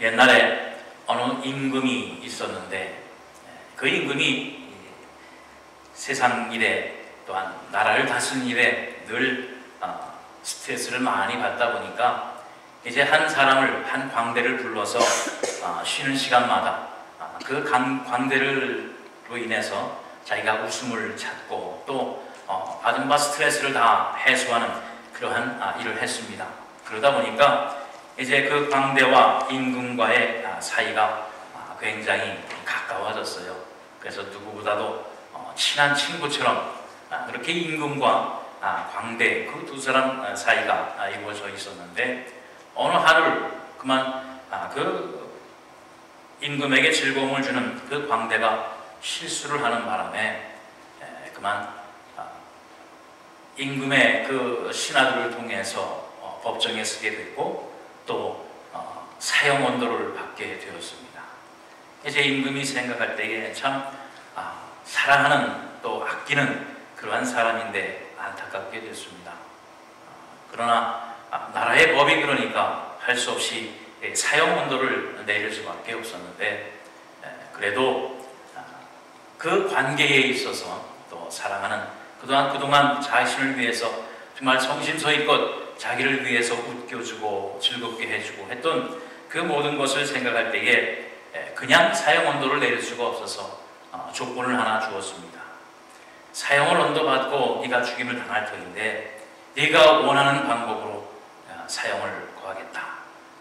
옛날에 어느 임금이 있었는데 그 임금이 세상 일에 또한 나라를 다스리는 일에 늘 스트레스를 많이 받다 보니까 이제 한 사람을, 한 광대를 불러서 쉬는 시간마다 그 광대로 인해서 자기가 웃음을 찾고 또 받은 바 스트레스를 다 해소하는 그러한 일을 했습니다. 그러다 보니까 이제 그 광대와 임금과의 사이가 굉장히 가까워졌어요. 그래서 누구보다도 친한 친구처럼 그렇게 임금과 광대 그 두 사람 사이가 이루어져 있었는데 어느 하루 그만 그 임금에게 즐거움을 주는 그 광대가 실수를 하는 바람에 그만 임금의 그 신하들을 통해서 법정에 서게 됐고 또 사형 언도를 받게 되었습니다. 이제 임금이 생각할 때에 참 사랑하는 또 아끼는 그러한 사람인데 안타깝게 됐습니다. 그러나 나라의 법이 그러니까 할 수 없이 사형 언도를 내릴 수밖에 없었는데 그래도 그 관계에 있어서 또 사랑하는 그동안 자신을 위해서 정말 성심성의껏 자기를 위해서 웃겨주고 즐겁게 해주고 했던 그 모든 것을 생각할 때에 그냥 사형 언도를 내릴 수가 없어서 조건을 하나 주었습니다. 사형을 언도받고 네가 죽임을 당할 터인데 네가 원하는 방법으로 사형을 구하겠다.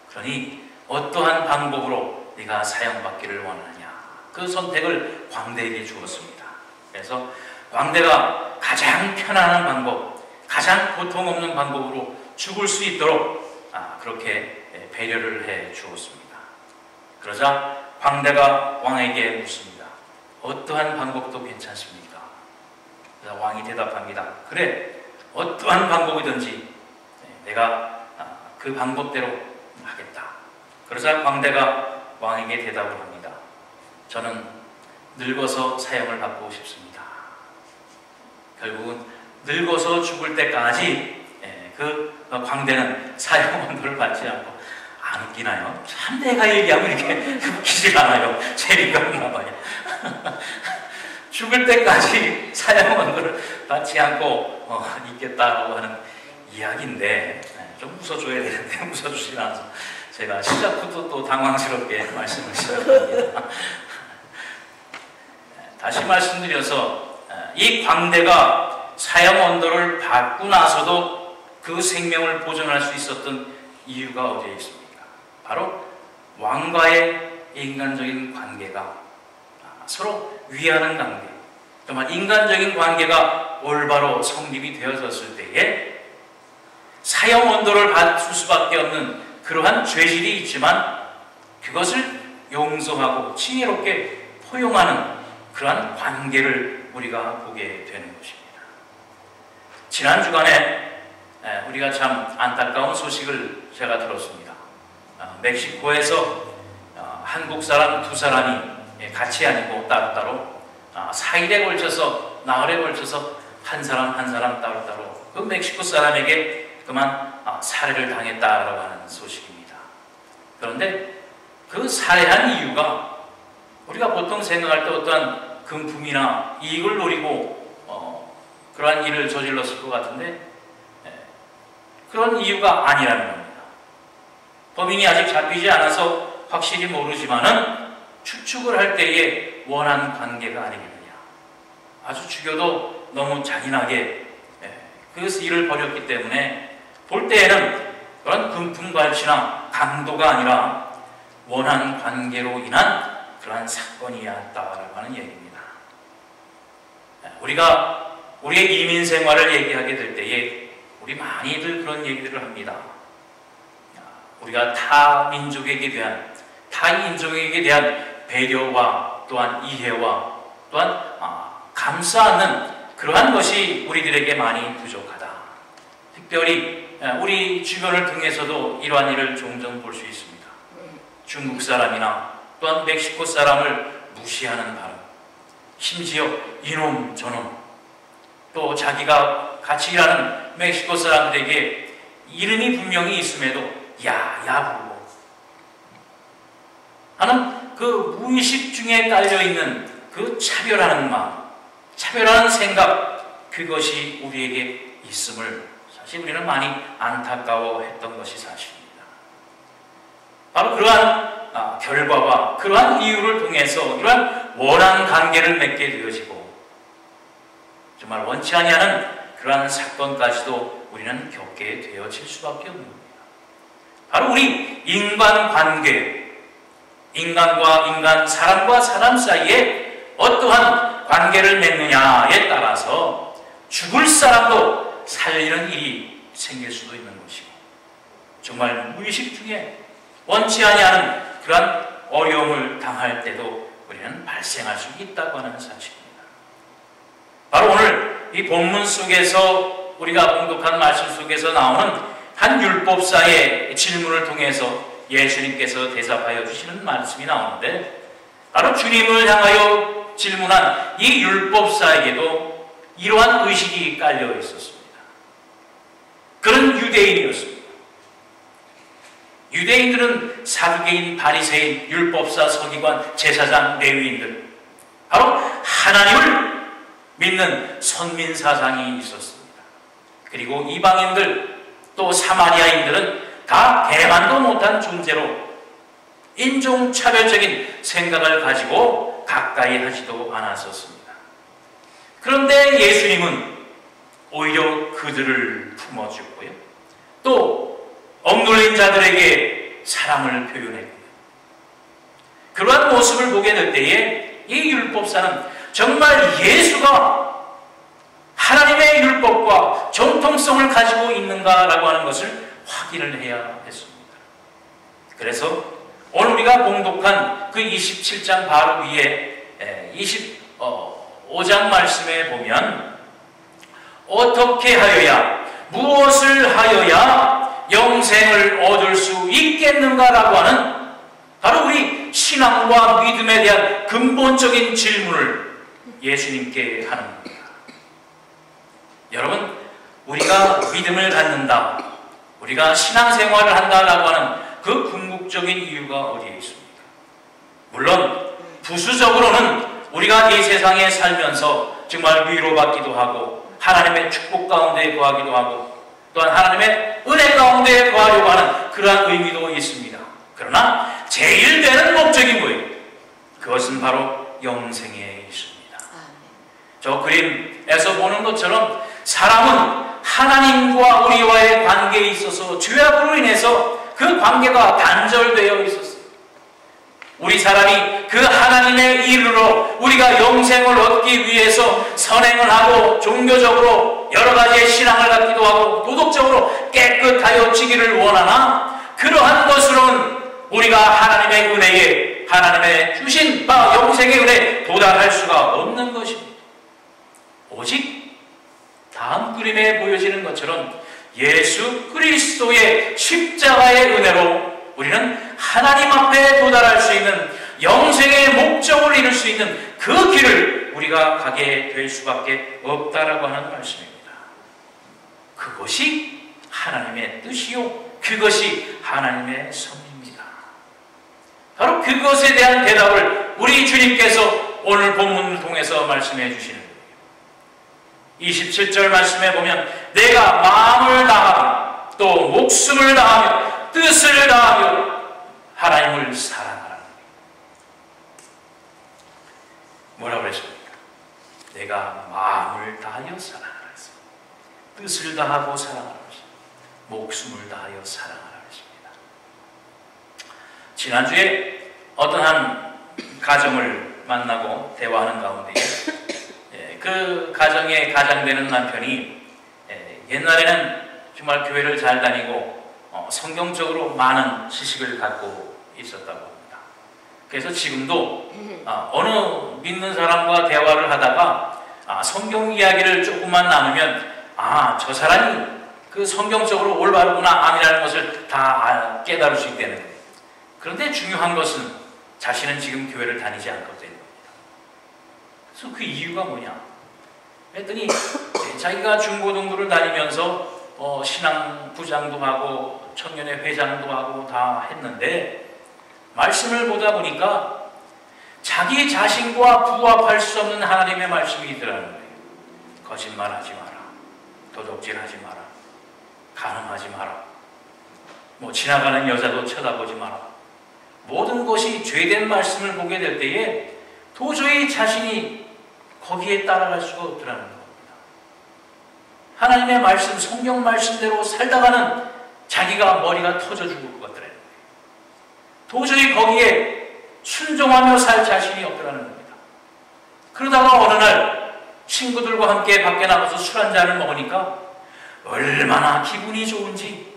그러니 어떠한 방법으로 네가 사형받기를 원하느냐. 그 선택을 광대에게 주었습니다. 그래서 광대가 가장 편안한 방법, 가장 고통 없는 방법으로 죽을 수 있도록 그렇게 배려를 해 주었습니다. 그러자 광대가 왕에게 묻습니다. 어떠한 방법도 괜찮습니까? 그래서 왕이 대답합니다. 그래, 어떠한 방법이든지 내가 그 방법대로 하겠다. 그러자 광대가 왕에게 대답을 합니다. 저는 늙어서 사형을 받고 싶습니다. 결국은 늙어서 죽을 때까지 그 광대는 사형 언도를 받지 않고 안 웃기나요? 참 내가 얘기하면 이렇게 웃기질 않아요. 재미가 없나 봐요. 죽을 때까지 사형 언도를 받지 않고 있겠다라고 하는 이야기인데 좀 웃어줘야 되는데 웃어주지 않아서 제가 시작부터 또 당황스럽게 말씀을 시작합니다. 다시 말씀드려서 이 광대가 사형 언도를 받고 나서도 그 생명을 보존할 수 있었던 이유가 어디에 있습니까? 바로 왕과의 인간적인 관계가 서로 위하는 관계, 정말 인간적인 관계가 올바로 성립이 되어졌을 때에 사형 언도를 받을 수밖에 없는 그러한 죄질이 있지만 그것을 용서하고 지혜롭게 포용하는 그러한 관계를 우리가 보게 되는 것입니다. 지난 주간에 우리가 참 안타까운 소식을 제가 들었습니다. 멕시코에서 한국 사람 두 사람이 같이 아니고 따로따로 4일에 걸쳐서 나흘에 걸쳐서 한 사람 따로따로 그 멕시코 사람에게 그만 살해를 당했다라고 하는 소식입니다. 그런데 그 살해한 이유가 우리가 보통 생각할 때 어떠한 금품이나 이익을 노리고 그러한 일을 저질렀을 것 같은데 그런 이유가 아니라는 겁니다. 범인이 아직 잡히지 않아서 확실히 모르지만은 추측을 할 때에 원하는 관계가 아니겠느냐. 아주 죽여도 너무 잔인하게 그 일을 벌였기 때문에 볼 때에는 그런 금품갈취나 강도가 아니라 원하는 관계로 인한 그러한 사건이었다라고 하는 얘기입니다. 우리가 우리의 이민 생활을 얘기하게 될 때에 우리 많이들 그런 얘기들을 합니다. 우리가 타 민족에게 대한, 타 인종에게 대한 배려와 또한 이해와 또한 감싸는 그러한 것이 우리들에게 많이 부족하다. 특별히 우리 주변을 통해서도 이러한 일을 종종 볼 수 있습니다. 중국 사람이나 또한 멕시코 사람을 무시하는 발언, 심지어 이놈 저놈, 또 자기가 같이 일하는 멕시코 사람들에게 이름이 분명히 있음에도 야 부르고 그 무의식 중에 깔려있는 그 차별하는 마음, 차별하는 생각, 그것이 우리에게 있음을 사실 우리는 많이 안타까워했던 것이 사실입니다. 바로 그러한 결과와 그러한 이유를 통해서 이러한 원한 관계를 맺게 되어지고 정말 원치 아니하는 그러한 사건까지도 우리는 겪게 되어질 수밖에 없는 겁니다. 바로 우리 인간관계, 인간과 인간, 사람과 사람 사이에 어떠한 관계를 맺느냐에 따라서 죽을 사람도 살리는 일이 생길 수도 있는 것이고 정말 무의식 중에 원치 아니하는 그러한 어려움을 당할 때도 우리는 발생할 수 있다고 하는 사실입니다. 바로 오늘 이 본문 속에서 우리가 봉독한 말씀 속에서 나오는 한 율법사의 질문을 통해서 예수님께서 대답하여 주시는 말씀이 나오는데 바로 주님을 향하여 질문한 이 율법사에게도 이러한 의식이 깔려 있었습니다. 그런 유대인이었습니다. 유대인들은 사두개인, 바리새인, 율법사, 서기관, 제사장, 레위인들 바로 하나님을 믿는 선민 사상이 있었습니다. 그리고 이방인들 또 사마리아인들은 다 대만도 못한 존재로 인종차별적인 생각을 가지고 가까이 하지도 않았었습니다. 그런데 예수님은 오히려 그들을 품어주고요. 또 억눌린 자들에게 사랑을 표현했고요. 그러한 모습을 보게 될 때에 이 율법사는 정말 예수가 하나님의 율법과 정통성을 가지고 있는가라고 하는 것을 확인을 해야 했습니다. 그래서 오늘 우리가 봉독한 그 27장 바로 위에 25장 말씀에 보면 어떻게 하여야 무엇을 하여야 영생을 얻을 수 있겠는가라고 하는 바로 우리 신앙과 믿음에 대한 근본적인 질문을 예수님께 하는 겁니다. 여러분, 우리가 믿음을 갖는다, 우리가 신앙생활을 한다라고 하는 그 궁극적인 이유가 어디에 있습니까? 물론 부수적으로는 우리가 이 세상에 살면서 정말 위로받기도 하고 하나님의 축복 가운데 거하기도 하고 또한 하나님의 은혜 가운데 거하려고 하는 그러한 의미도 있습니다. 그러나 제일 되는 목적이 뭐예요? 그것은 바로 영생에 있습니다. 저 그림에서 보는 것처럼 사람은 하나님과 우리와의 관계에 있어서 죄악으로 인해서 그 관계가 단절되어 있었어요. 우리 사람이 그 하나님의 이르러 우리가 영생을 얻기 위해서 선행을 하고 종교적으로 여러 가지의 신앙을 갖기도 하고 도덕적으로 깨끗하여 지기를 원하나 그러한 것으로는 우리가 하나님의 은혜에 하나님의 주신 바 영생의 은혜에 도달할 수가 없는 것입니다. 오직 다음 그림에 보여지는 것처럼 예수 그리스도의 십자가의 은혜로 우리는 하나님 앞에 도달할 수 있는 영생의 목적을 이룰 수 있는 그 길을 우리가 가게 될 수밖에 없다라고 하는 말씀입니다. 그것이 하나님의 뜻이요, 그것이 하나님의 섭리입니다. 바로 그것에 대한 대답을 우리 주님께서 오늘 본문을 통해서 말씀해 주시는 거예요. 27절 말씀에 보면 내가 마음을 다하며 또 목숨을 다하며 뜻을 다하며 하나님을 사랑하라. 뭐라고 했습니까? 내가 마음을 다하여 사랑하라 했습니다. 뜻을 다하고 사랑하라 했습니다. 목숨을 다하여 사랑하라 했습니다. 지난주에 어떤 한 가정을 만나고 대화하는 가운데 그 가정의 가장되는 남편이 옛날에는 정말 교회를 잘 다니고 성경적으로 많은 지식을 갖고 있었다고 합니다. 그래서 지금도 어느 믿는 사람과 대화를 하다가 성경 이야기를 조금만 나누면 저 사람이 그 성경적으로 올바르구나 아니라는 것을 다 깨달을 수 있다는 거예요. 그런데 중요한 것은 자신은 지금 교회를 다니지 않거든요. 그래서 그 이유가 뭐냐? 그랬더니 자기가 중고등부를 다니면서 신앙 부장도 하고 청년회 회장도 하고 다 했는데 말씀을 보다 보니까 자기 자신과 부합할 수 없는 하나님의 말씀이 있더라는 거예요. 거짓말하지 마라, 도둑질하지 마라, 간음하지 마라, 지나가는 여자도 쳐다보지 마라. 모든 것이 죄된 말씀을 보게 될 때에 도저히 자신이 거기에 따라갈 수가 없더라는 겁니다. 하나님의 말씀, 성경 말씀대로 살다가는 자기가 머리가 터져 죽을 것 같더라는 거예요. 도저히 거기에 순종하며 살 자신이 없더라는 겁니다. 그러다가 어느 날 친구들과 함께 밖에 나가서 술 한 잔을 먹으니까 얼마나 기분이 좋은지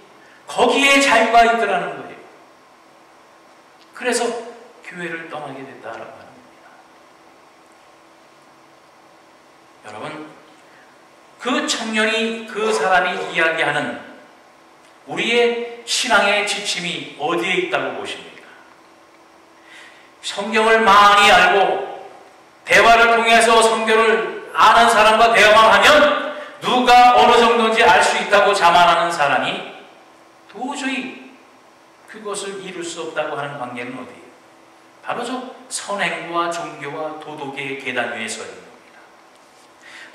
거기에 자유가 있더라는 거예요. 그래서 교회를 떠나게 됐다라고 하는 겁니다. 여러분, 그 청년이, 그 사람이 이야기하는 우리의 신앙의 지침이 어디에 있다고 보십니까? 성경을 많이 알고 대화를 통해서 성경을 아는 사람과 대화만 하면 누가 어느 정도인지 알 수 있다고 자만하는 사람이 도저히 그것을 이룰 수 없다고 하는 관계는 어디예요? 바로 저 선행과 종교와 도덕의 계단 위에 서 있는 겁니다.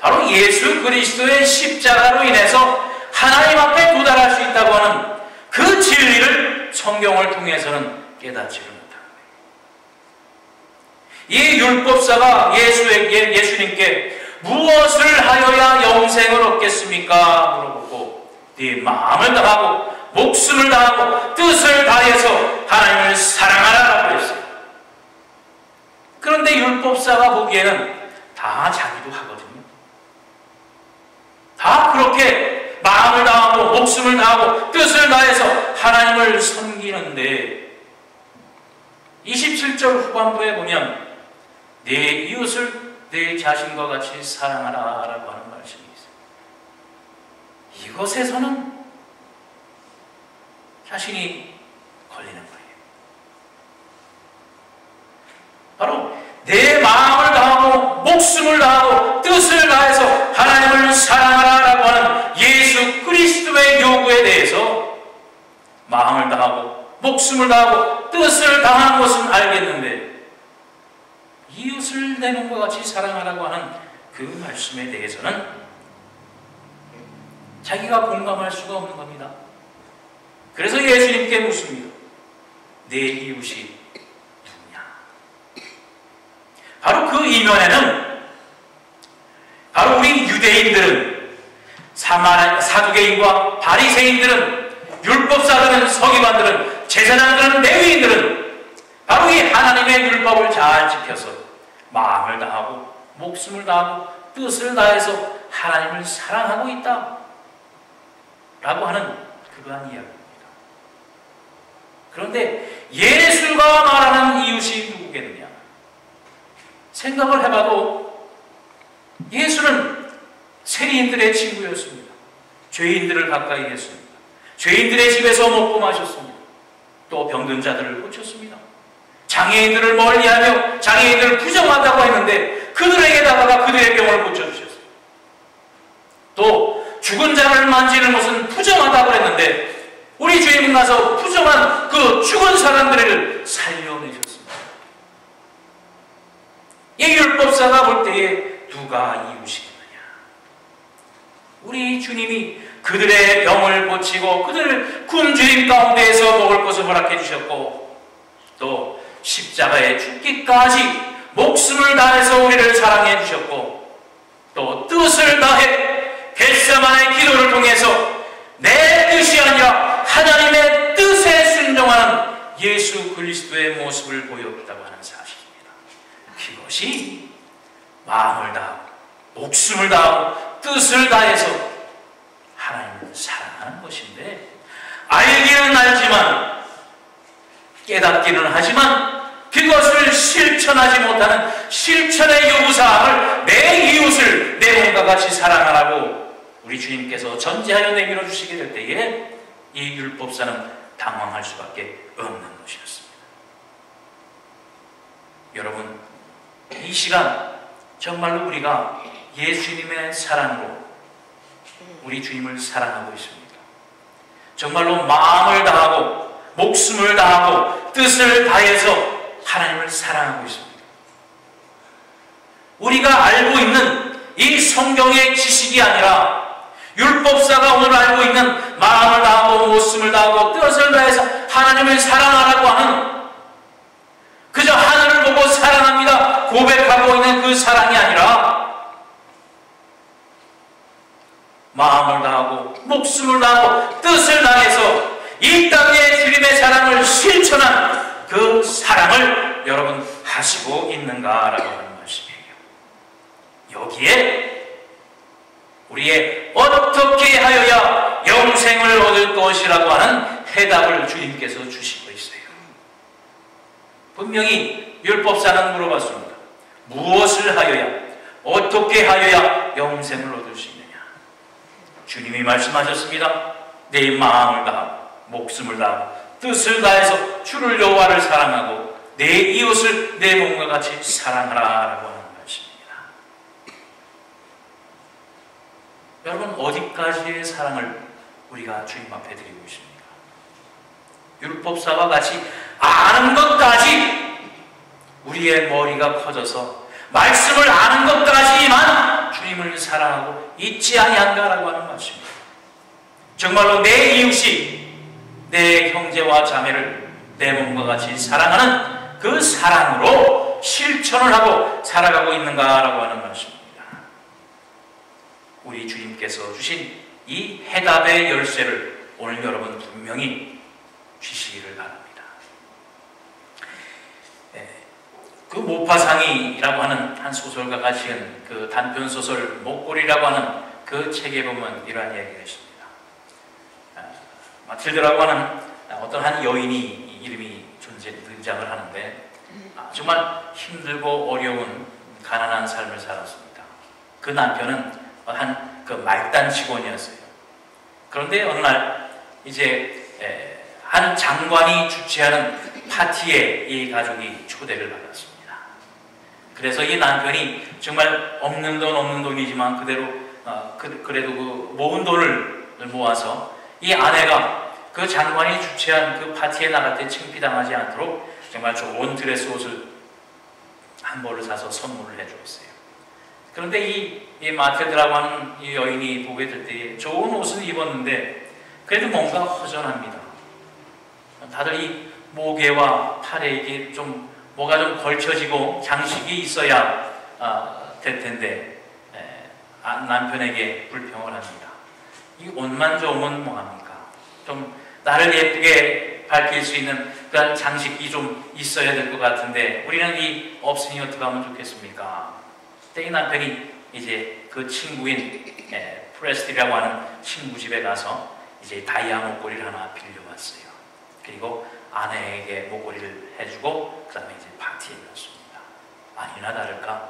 바로 예수 그리스도의 십자가로 인해서 하나님 앞에 도달할 수 있다고 하는 그 진리를 성경을 통해서는 깨닫지를 못한 거예요. 이 율법사가 예수님께 무엇을 하여야 영생을 얻겠습니까? 물어보고 네 마음을 다하고 목숨을 다하고 뜻을 다해서 하나님을 사랑하라고 했어요. 그런데 율법사가 보기에는 다 자기도 하거든요. 다 그렇게 마음을 다하고 목숨을 다하고 뜻을 다해서 하나님을 섬기는데 27절 후반부에 보면 내 이웃을 내 자신과 같이 사랑하라 라고 하는 말씀이 있어요. 이것에서는 자신이 걸리는 거예요. 바로 내 마음을 다하고 목숨을 다하고 뜻을 다해서 하나님을 사랑하라라고 하는 예수 그리스도의 요구에 대해서 마음을 다하고 목숨을 다하고 뜻을 다하는 것은 알겠는데 이웃을 내 몸과 같이 사랑하라고 하는 그 말씀에 대해서는 자기가 공감할 수가 없는 겁니다. 그래서 예수님께 묻습니다. 내 이웃이 누구냐? 바로 그 이면에는 바로 우리 유대인들은 사두개인과 바리새인들은 율법사들은 서기관들은 제사장들은 레위인들은 바로 이 하나님의 율법을 잘 지켜서 마음을 다하고 목숨을 다하고 뜻을 다해서 하나님을 사랑하고 있다 라고 하는 그러한 이야기입니다. 그런데 예수가 말하는 이웃이 누구겠느냐? 생각을 해봐도 예수는 세리인들의 친구였습니다. 죄인들을 가까이 했습니다. 죄인들의 집에서 먹고 마셨습니다. 또 병든 자들을 고쳤습니다. 장애인들을 멀리하며 장애인들을 부정한다고 했는데 그들에게 다가가 그들의 병을 고쳐주셨어요. 또 죽은 자를 만지는 것은 부정하다고 했는데 우리 주님은 가서 부정한 그 죽은 사람들을 살려내셨습니다. 이 율법사가 볼 때에 누가 이웃이겠느냐? 우리 주님이 그들의 병을 고치고 그들을 굶주림 가운데에서 먹을 것을 허락해 주셨고 또 십자가에 죽기까지 목숨을 다해서 우리를 사랑해 주셨고 또 뜻을 다해 겟세마네 기도를 통해서 내 뜻이 아니라 하나님의 뜻에 순종하는 예수 그리스도의 모습을 보였다고 하는 사실입니다. 그것이 마음을 다하고 목숨을 다하고 뜻을 다해서 하나님을 사랑하는 것인데 알기는 알지만 깨닫기는 하지만 그것을 실천하지 못하는 실천의 요구사항을 내 이웃을 내 몸과 같이 사랑하라고 우리 주님께서 전제하여 내밀어 주시게 될 때에 이 율법사는 당황할 수밖에 없는 것이었습니다. 여러분, 이 시간 정말로 우리가 예수님의 사랑으로 우리 주님을 사랑하고 있습니다. 정말로 마음을 다하고 목숨을 다하고 뜻을 다해서 하나님을 사랑하고 있습니다. 우리가 알고 있는 이 성경의 지식이 아니라 율법사가 오늘 알고 있는 마음을 다하고 목숨을 다하고 뜻을 다해서 하나님을 사랑하라고 하는, 그저 하늘을 보고 사랑합니다 고백하고 있는 그 사랑이 아니라 마음을 다하고 목숨을 다하고 뜻을 다해서 이 땅에 주님의 사랑을 실천한 그 사랑을 여러분 하시고 있는가라고 하는 말씀이에요. 여기에 우리의 어떻게 하여야 영생을 얻을 것이라고 하는 해답을 주님께서 주시고 있어요. 분명히 율법사는 물어봤습니다. 무엇을 하여야, 어떻게 하여야 영생을 얻을 수 있느냐? 주님이 말씀하셨습니다. 내 마음을 다하고 목숨을 다하고 뜻을 다해서 주를 여호와를 사랑하고 내 이웃을 내 몸과 같이 사랑하라라고 하는 말씀입니다. 여러분, 어디까지의 사랑을 우리가 주님 앞에 드리고 있습니까? 율법사와 같이 아는 것까지 우리의 머리가 커져서 말씀을 아는 것까지만 주님을 사랑하고 있지 아니한가라고 하는 말씀입니다. 정말로 내 이웃이 내 형제와 자매를 내 몸과 같이 사랑하는 그 사랑으로 실천을 하고 살아가고 있는가라고 하는 말씀입니다. 우리 주님께서 주신 이 해답의 열쇠를 오늘 여러분 분명히 주시기를 바랍니다. 그 모파상이라고 하는 한 소설가가 지은 그 단편소설 목골이라고 하는 그 책에 보면 이러한 이야기가 있습니다. 마틸드라고 하는 어떤 한 여인이 이름이 등장을 하는데 정말 힘들고 어려운 가난한 삶을 살았습니다. 그 남편은 한 그 말단 직원이었어요. 그런데 어느 날 이제 한 장관이 주최하는 파티에 이 가족이 초대를 받았습니다. 그래서 이 남편이 정말 없는 돈이지만 그래도 그 모은 돈을 모아서 이 아내가 그 장관이 주최한 그 파티에 나갈 때 창피당하지 않도록 정말 좋은 드레스 옷을 한 벌을 사서 선물을 해주었어요. 그런데 이 마틸드라고 하는 이 여인이 보게 될 때 좋은 옷을 입었는데 그래도 뭔가 허전합니다. 다들 이 목에와 팔에 이게 좀 뭐가 좀 걸쳐지고 장식이 있어야 될 텐데 남편에게 불평을 합니다. 이 옷만 좋으면 뭐합니까? 좀 나를 예쁘게 밝힐 수 있는 그런 장식이 좀 있어야 될 것 같은데 우리는 이 없으니 어떻게 하면 좋겠습니까? 그때 이 남편이 이제 그 친구인 프레스티라고 하는 친구 집에 가서 이제 다이아 목걸이를 하나 빌려왔어요. 그리고 아내에게 목걸이를 해주고 그 다음에 이제 파티에 갔습니다. 아니나 다를까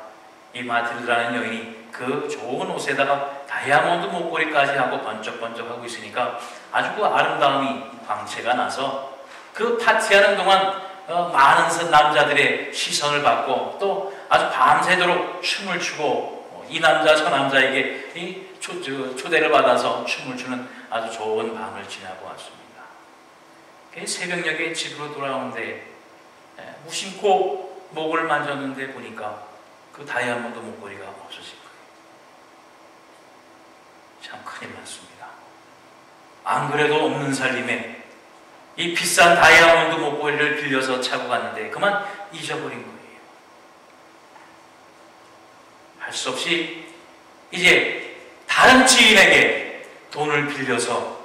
이 마틸드라는 여인이 그 좋은 옷에다가 다이아몬드 목걸이까지 하고 번쩍번쩍하고 있으니까 아주 그 아름다움이 광채가 나서 그 파티하는 동안 많은 남자들의 시선을 받고 또 아주 밤새도록 춤을 추고 이 남자 저 남자에게 이 초대를 받아서 춤을 추는 아주 좋은 밤을 지나고 왔습니다. 새벽녘에 집으로 돌아오는데 무심코 목을 만졌는데 보니까 그 다이아몬드 목걸이가 없어진 거예요. 참 큰일 났습니다. 안 그래도 없는 살림에 이 비싼 다이아몬드 목걸이를 빌려서 차고 갔는데 그만 잊어버린 거예요. 할 수 없이 이제 다른 지인에게 돈을 빌려서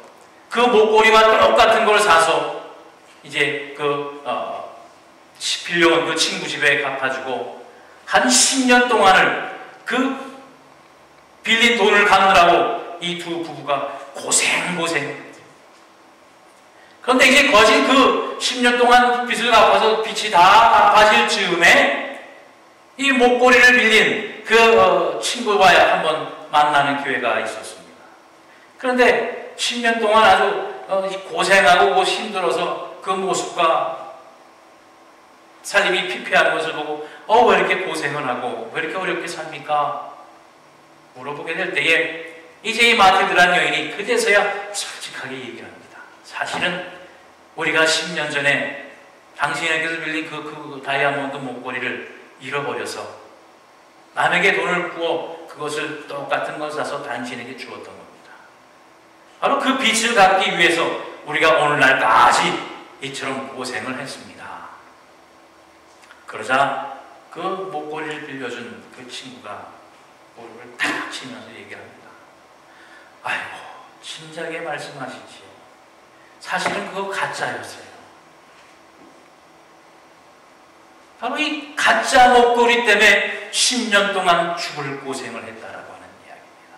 그 목걸이와 똑같은 걸 사서 이제 빌려온 그 친구 집에 갚아주고 한 10년 동안을 그 빌린 돈을 갚느라고 이 두 부부가 고생. 그런데 이제 거진 그 10년 동안 빚을 갚아서 빚이 다 갚아질 즈음에 이 목걸이를 빌린 그 친구와의 한번 만나는 기회가 있었습니다. 그런데 10년 동안 아주 고생하고 힘들어서 그 모습과 살림이 피폐한 것을 보고 왜 이렇게 고생을 하고 왜 이렇게 어렵게 삽니까? 물어보게 될 때에 이제 이 마틸드라는 여인이 그제서야 솔직하게 얘기를 합니다. 사실은 우리가 10년 전에 당신에게서 빌린 그 다이아몬드 목걸이를 잃어버려서 남에게 돈을 구워 그것을 똑같은 걸 사서 당신에게 주었던 겁니다. 바로 그 빚을 갚기 위해서 우리가 오늘날까지 이처럼 고생을 했습니다. 그러자 그 목걸이를 빌려준 그 친구가 무릎을 탁 치면서 얘기합니다. 아이고, 진작에 말씀하시지요. 사실은 그거 가짜였어요. 바로 이 가짜 목걸이 때문에 10년 동안 죽을 고생을 했다라고 하는 이야기입니다.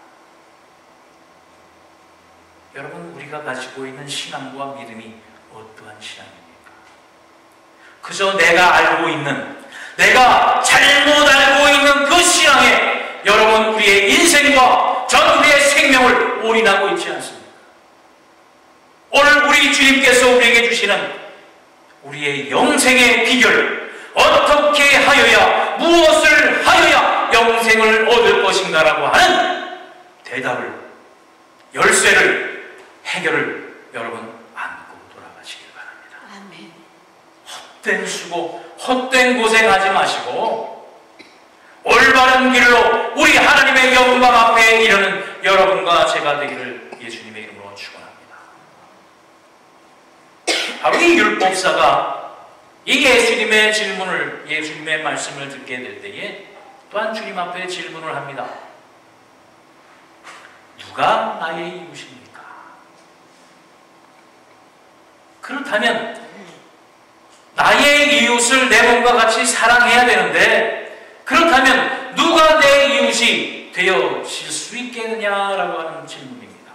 여러분, 우리가 가지고 있는 신앙과 믿음이 어떠한 신앙입니까? 그저 내가 알고 있는, 내가 잘못 알고 있는 그 신앙에 여러분 우리의 인생과 전 우리의 생명을 올인하고 있지 않습니까? 오늘 우리 주님께서 우리에게 주시는 우리의 영생의 비결, 어떻게 하여야, 무엇을 하여야 영생을 얻을 것인가라고 하는 대답을, 열쇠를, 해결을 여러분 안고 돌아가시길 바랍니다. 아멘. 헛된 수고, 헛된 고생하지 마시고 올바른 길로 우리 하나님의 영광 앞에 이르는 여러분과 제가 되기를 예수님의 이름으로 축원합니다. 바로 이 율법사가 이 예수님의 질문을, 예수님의 말씀을 듣게 될 때에 또한 주님 앞에 질문을 합니다. 누가 나의 이웃입니까? 그렇다면 나의 이웃을 내 몸과 같이 사랑해야 되는데, 그렇다면 누가 내 이웃이 되어질 수 있겠느냐라고 하는 질문입니다.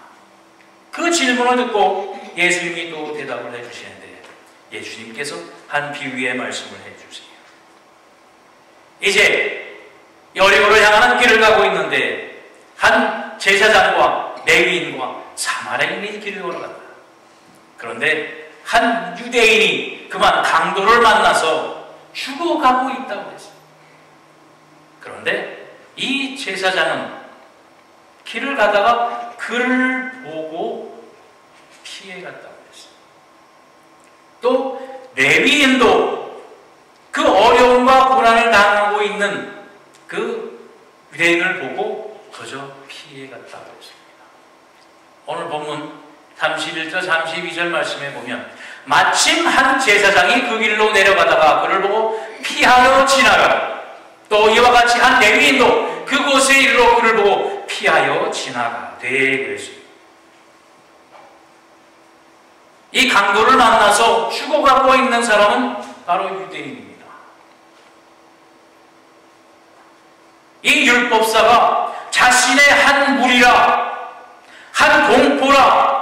그 질문을 듣고 예수님이 또 대답을 해주시는데, 예수님께서 한 비유의 말씀을 해주세요. 이제 여리고를 향하는 길을 가고 있는데 한 제사장과 레위인과 사마리아인이 길을 걸어간다. 그런데 한 유대인이 그만 강도를 만나서 죽어가고 있다고 했어요. 그런데 이 제사장은 길을 가다가 그를 보고 피해갔다고 했어요. 또 레위인도 그 어려움과 고난을 당하고 있는 그 유대인을 보고 그저 피해갔다고 했습니다. 오늘 본문 31절 32절 말씀에 보면 마침 한 제사장이 그 길로 내려가다가 그를 보고 피하여 지나가고, 또 이와 같이 한 레위인도 그곳의 일로 그를 보고 피하여 지나가되 그랬습니다. 이 강도를 만나서 죽어가고 있는 사람은 바로 유대인입니다. 이 율법사가 자신의 한 무리라, 한 동포라,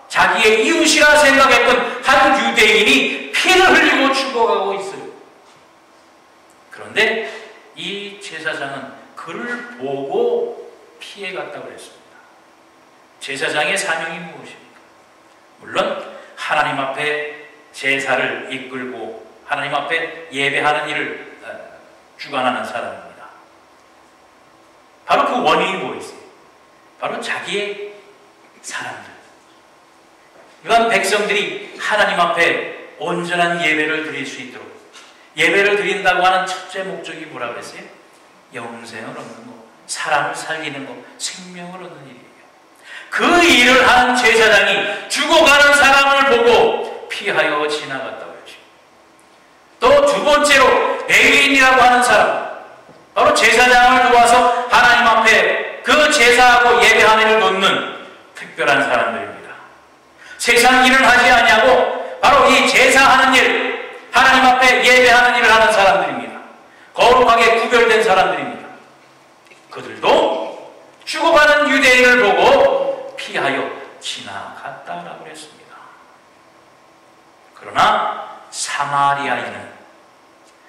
자기의 이웃이라 생각했던 한 유대인이 피를 흘리고 죽어가고 있어요. 그런데 이 제사장은 그를 보고 피해갔다고 했습니다. 제사장의 사명이 무엇입니까? 물론 하나님 앞에 제사를 이끌고 하나님 앞에 예배하는 일을 주관하는 사람입니다. 바로 그 원인이 뭐였어요? 바로 자기의 사람들, 이런 백성들이 하나님 앞에 온전한 예배를 드릴 수 있도록, 예배를 드린다고 하는 첫째 목적이 뭐라고 그랬어요? 영생을 얻는 것, 사람을 살리는 것, 생명을 얻는 일이에요. 그 일을 하는 제사장이 죽어가는 사람을 보고 피하여 지나갔다고 했죠. 또 두 번째로 레위인이라고 하는 사람, 바로 제사장을 도와서 하나님 앞에 그 제사하고 예배하는 일을 돕는 특별한 사람들입니다. 세상 일을 하지 아니하고 바로 이 제사하는 일, 하나님 앞에 예배하는 일을 하는 사람들입니다. 거룩하게 구별된 사람들입니다. 그들도 죽어가는 유대인을 보고 피하여 지나갔다라고 했습니다. 그러나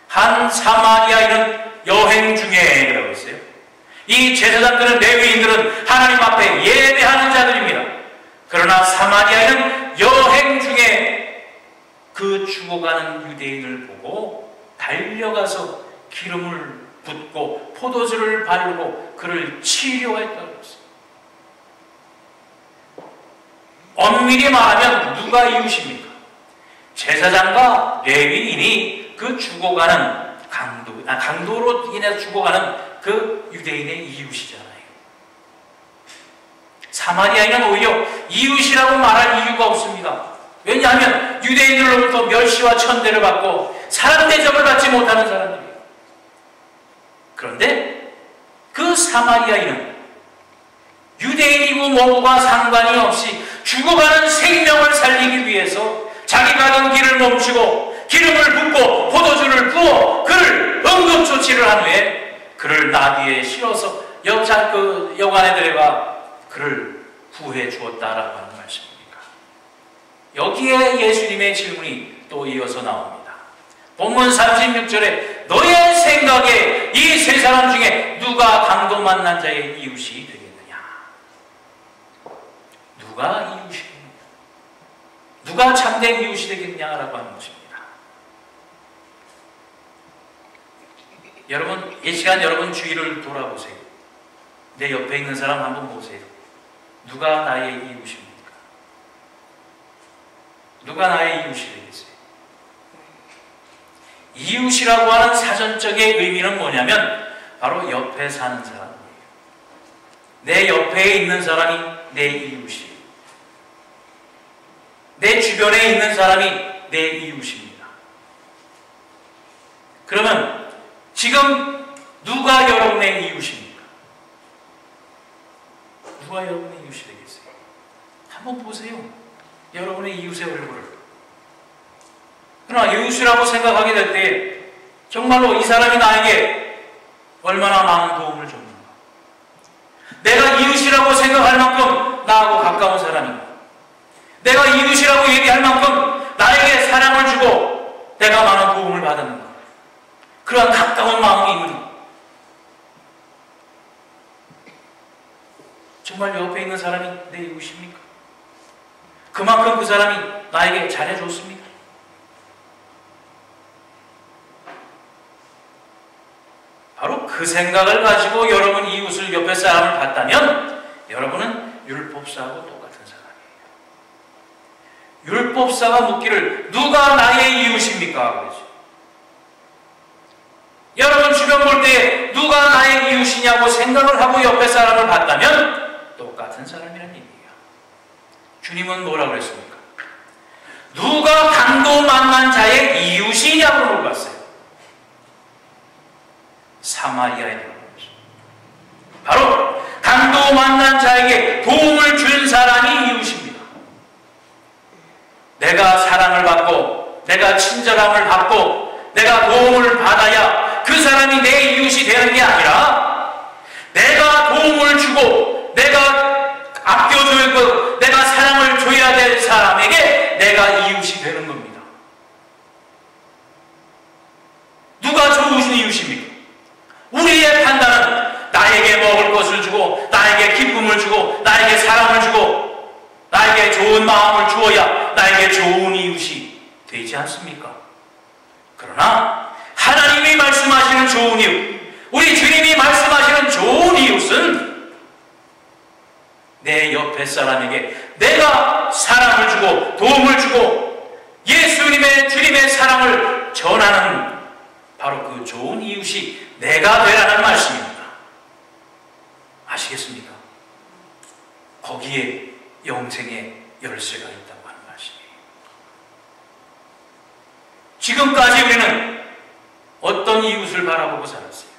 한 사마리아인은 여행 중에 라고 했어요. 이 제사장들은, 레위인들은 하나님 앞에 예배하는 자들입니다. 그러나 사마리아인은 여행 중에 그 죽어가는 유대인을 보고 달려가서 기름을 붓고 포도주를 바르고 그를 치료했다고 했어요. 엄밀히 말하면 누가 이웃입니까? 제사장과 레위인이 그 죽어가는 강도로 인해서 죽어가는 그 유대인의 이웃이잖아요. 사마리아인은 오히려 이웃이라고 말할 이유가 없습니다. 왜냐하면 유대인들로부터 멸시와 천대를 받고 사람 대접을 받지 못하는 사람들이에요. 그런데 그 사마리아인은 유대인이고 뭐고가 상관이 없이 죽어가는 생명을 살리기 위해서 자기가 든 길을 멈추고 기름을 붓고 포도주를 부어 그를 응급조치를 한 후에 그를 나귀에 실어서 여관에들에가 그를 구해 주었다라고 하는 말씀입니다. 여기에 예수님의 질문이 또 이어서 나옵니다. 본문 36절에 너의 생각에 이 세 사람 중에 누가 강도 만난 자의 이웃이 되겠느냐? 누가 이웃이겠느냐? 누가 참된 이웃이 되겠냐라고 하는 것입니다. 여러분, 이 시간 여러분 주위를 돌아보세요. 내 옆에 있는 사람 한번 보세요. 누가 나의 이웃입니까? 누가 나의 이웃이 되겠어요? 이웃이라고 하는 사전적인 의미는 뭐냐면 바로 옆에 사는 사람이에요. 내 옆에 있는 사람이 내 이웃이에요. 내 주변에 있는 사람이 내 이웃입니다. 그러면 지금 누가 여러분의 이웃입니까? 누가 여러분의 이웃이 되겠어요? 한번 보세요. 여러분의 이웃의 얼굴을. 그러나 이웃이라고 생각하게 될 때 정말로 이 사람이 나에게 얼마나 많은 도움을 줬는가. 내가 이웃이라고 생각할 만큼 나하고 가까운 사람인가. 내가 이웃이라고 얘기할 만큼 나에게 사랑을 주고 내가 많은 도움을 받았는가. 그러한 가까운 마음이 있는가. 정말 옆에 있는 사람이 내 이웃입니까? 그만큼 그 사람이 나에게 잘해줬습니까? 바로 그 생각을 가지고 여러분 이웃을 옆에 사람을 봤다면 여러분은 율법사하고 똑같은 사람이에요. 율법사가 묻기를 누가 나의 이웃입니까? 그러죠. 여러분 주변 볼 때 누가 나의 이웃이냐고 생각을 하고 옆에 사람을 봤다면 똑같은 사람이라는 얘기예요. 주님은 뭐라고 그랬습니까? 누가 강도 만난 자의 이웃이냐고 물어봤어요. 사마리아인이라고 했습니다. 바로 강도 만난 자에게 도움을 준 사람이 이웃입니다. 내가 사랑을 받고 내가 친절함을 받고 내가 도움을 받아야 그 사람이 내 이웃이 되는 게 아니라 내가 도움을 주고 내가 아껴줄 것, 내가 사랑을 줘야 될 사람에게 내가 이웃이 되는 겁니다. 누가 좋으신 이웃입니까? 우리의 판단은 나에게 먹을 것을 주고 나에게 기쁨을 주고 나에게 사랑을 주고 나에게 좋은 마음을 주어야 나에게 좋은 이웃이 되지 않습니까? 그러나 하나님이 말씀하시는 좋은 이웃, 우리 주님이 말씀하시는 좋은 이웃은 내 옆에 사람에게 내가 사랑을 주고 도움을 주고 주님의 사랑을 전하는 바로 그 좋은 이웃이 내가 되라는 말씀입니다. 아시겠습니까? 거기에 영생의 열쇠가 있다고 하는 말씀이에요. 지금까지 우리는 어떤 이웃을 바라보고 살았어요?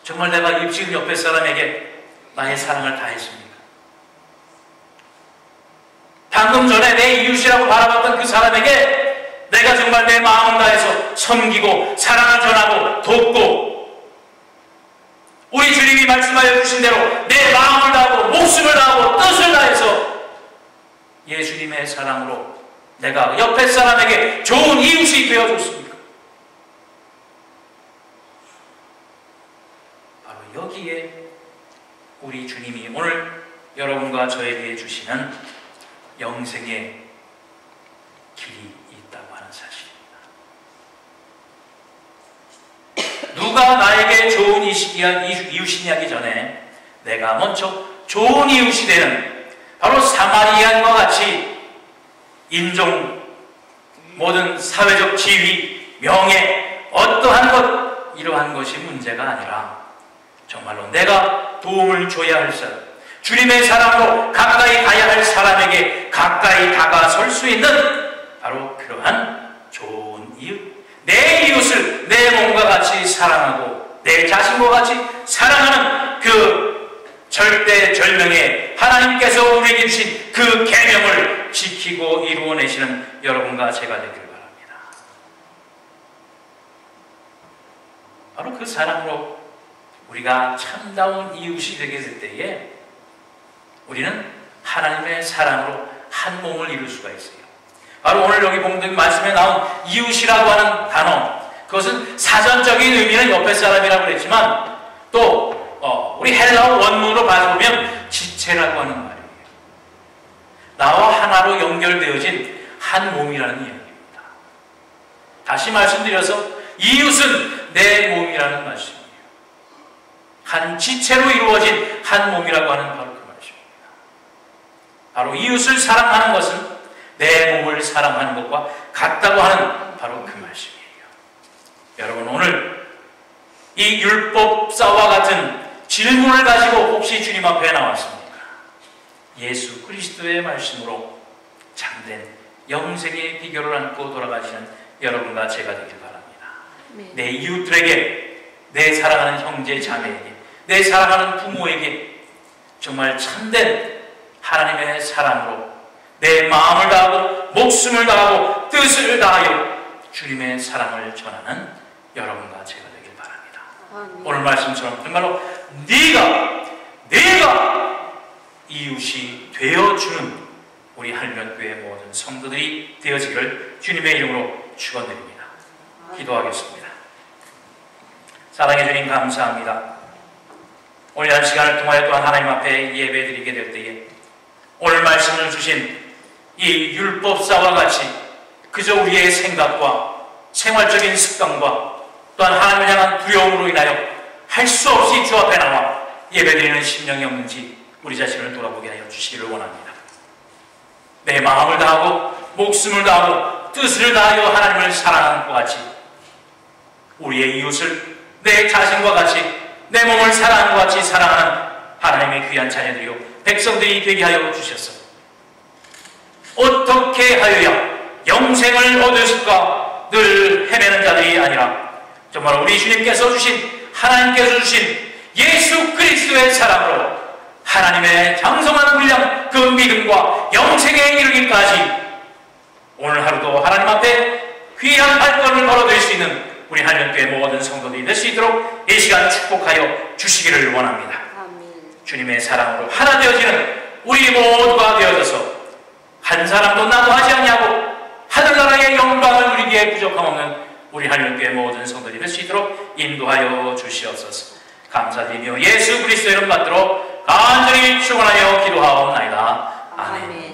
정말 내가 지금 옆에 사람에게 나의 사랑을 다했습니까? 방금 전에 내 이웃이라고 바라봤던 그 사람에게 내가 정말 내 마음을 다해서 섬기고 사랑을 전하고 돕고 우리 주님이 말씀하여 주신 대로 내 마음을 다하고 목숨을 다하고 뜻을 다해서 예수님의 사랑으로 내가 옆에 사람에게 좋은 이웃이 되어줬습니까? 바로 여기에 우리 주님이 오늘 여러분과 저에게 주시는 영생의 길이 있다고 하는 사실입니다. 누가 나에게 좋은 이웃이냐 하기 전에 내가 먼저 좋은 이웃이 되는 바로 사마리아인과 같이 인종, 모든 사회적 지위, 명예, 어떠한 것 이러한 것이 문제가 아니라 정말로 내가 도움을 줘야 할 사람, 주님의 사랑으로 가까이 가야 할 사람에게 가까이 다가설 수 있는 바로 그러한 좋은 이웃, 내 이웃을 내 몸과 같이 사랑하고 내 자신과 같이 사랑하는 그 절대절명의 하나님께서 우리에게 주신 그 계명을 지키고 이루어내시는 여러분과 제가 되기를 바랍니다. 바로 그 사랑으로 우리가 참다운 이웃이 되게 될 때에 우리는 하나님의 사랑으로 한 몸을 이룰 수가 있어요. 바로 오늘 여기 본문 말씀에 나온 이웃이라고 하는 단어, 그것은 사전적인 의미는 옆에 사람이라고 그랬지만 또 우리 헬라어 원문으로 봐보면 지체라고 하는 말이에요. 나와 하나로 연결되어진 한 몸이라는 이야기입니다. 다시 말씀드려서 이웃은 내 몸이라는 말씀이에요. 한 지체로 이루어진 한 몸이라고 하는 바로 그 말씀입니다. 바로 이웃을 사랑하는 것은 내 몸을 사랑하는 것과 같다고 하는 바로 그 말씀이에요. 여러분, 오늘 이 율법사와 같은 질문을 가지고 혹시 주님 앞에 나왔습니까? 예수 그리스도의 말씀으로 참된 영생의 비결을 안고 돌아가시는 여러분과 제가 되길 바랍니다. 내 이웃들에게, 내 사랑하는 형제 자매에게, 내 사랑하는 부모에게 정말 참된 하나님의 사랑으로 내 마음을 다하고 목숨을 다하고 뜻을 다하여 주님의 사랑을 전하는 여러분과 제가 되길 바랍니다. 오늘 말씀처럼 정말로 네가 이웃이 되어주는 우리 할면교회 모든 성도들이 되어지기를 주님의 이름으로 축원드립니다. 기도하겠습니다. 사랑해 주님 감사합니다. 오늘 한 시간을 통하여 또한 하나님 앞에 예배드리게 될 때에 오늘 말씀을 주신 이 율법사와 같이 그저 우리의 생각과 생활적인 습관과 또한 하나님을 향한 두려움으로 인하여 할 수 없이 주 앞에 나와 예배드리는 심령이 없는지 우리 자신을 돌아보게 하여 주시기를 원합니다. 내 마음을 다하고 목숨을 다하고 뜻을 다하여 하나님을 사랑하는 것 같이 우리의 이웃을 내 자신과 같이 내 몸을 사랑하는 것 같이 사랑하는 하나님의 귀한 자녀들이요 백성들이 되게 하여 주셨소. 어떻게 하여야 영생을 얻으실까 늘 헤매는 자들이 아니라 정말 우리 주님께서 주신 하나님께서 주신 예수 그리스도의 사랑으로 하나님의 장성한 분량 그 믿음과 영생에 이르기까지 오늘 하루도 하나님 앞에 귀한 발걸음을 걸어드릴 수 있는 우리 할면교회 모든 성도들이 될 수 있도록 이 시간 축복하여 주시기를 원합니다. 아멘. 주님의 사랑으로 하나 되어지는 우리 모두가 되어져서 한 사람도 나도하지 않냐고 하늘나라의 영광을 누리기에 부족함 없는 우리 할면교회 모든 성도들이 될 수 있도록 인도하여 주시옵소서. 감사드리며 예수 그리스도 이름 받들어 간절히 축원하여 기도하옵나이다. 아멘.